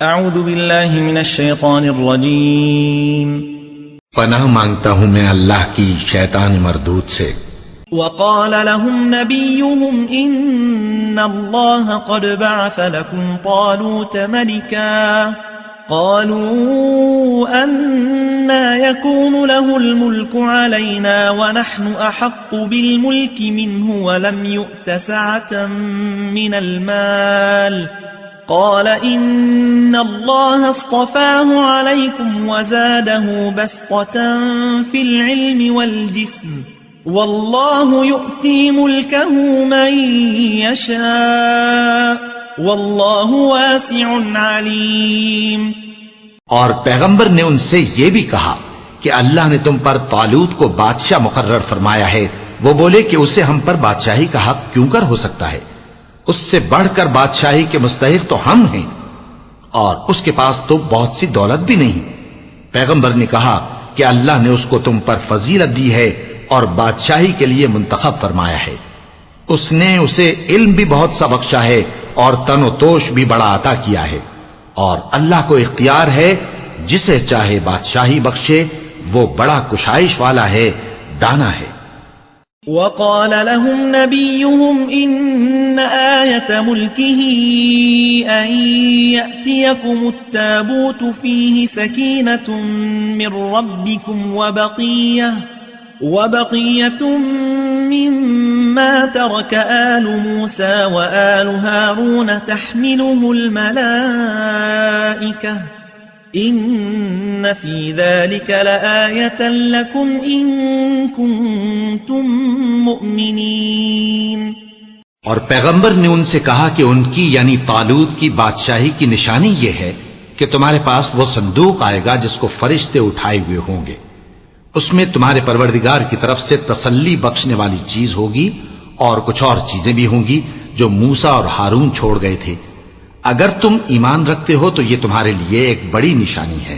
اعوذ باللہ من الشیطان الرجیم پناہ مانگتا ہوں میں اللہ کی شیطان مردود سے۔ وقال لهم نبيهم إن الله قد بعث لكم طالوت ملكا قالوا أنا يكون له الملك علينا ونحن أحق بالملك منه ولم يؤت سعة من المال قال إن الله اصطفاه عليكم وزاده بسطة في العلم والجسم واللہ یؤتی ملکہ من یشاء واللہ واسع علیم۔ اور پیغمبر نے ان سے یہ بھی کہا کہ اللہ نے تم پر طالوت کو بادشاہ مقرر فرمایا ہے۔ وہ بولے کہ اسے ہم پر بادشاہی کا حق کیوں کر ہو سکتا ہے؟ اس سے بڑھ کر بادشاہی کے مستحق تو ہم ہیں، اور اس کے پاس تو بہت سی دولت بھی نہیں۔ پیغمبر نے کہا کہ اللہ نے اس کو تم پر فضیلت دی ہے اور بادشاہی کے لیے منتخب فرمایا ہے۔ اس نے اسے علم بھی بہت سا بخشا ہے اور تن و توش بھی بڑا عطا کیا ہے، اور اللہ کو اختیار ہے جسے چاہے بادشاہی بخشے، وہ بڑا کشائش والا ہے، دانا ہے۔ وقال لهم نبيهم إن آية ملكه أن يأتيكم التابوت فيه سكينة من ربكم وبقية مما ترك آل موسى وآل هارون تحمله الملائكة إن في ذلك لآية لكم إن كنتم مؤمنين۔ اور پیغمبر نے ان سے کہا کہ ان کی یعنی طالوت کی بادشاہی کی نشانی یہ ہے کہ تمہارے پاس وہ صندوق آئے گا جس کو فرشتے اٹھائے ہوئے ہوں گے، اس میں تمہارے پروردگار کی طرف سے تسلی بخشنے والی چیز ہوگی اور کچھ اور چیزیں بھی ہوں گی جو موسیٰ اور ہارون چھوڑ گئے تھے۔ اگر تم ایمان رکھتے ہو تو یہ تمہارے لیے ایک بڑی نشانی ہے۔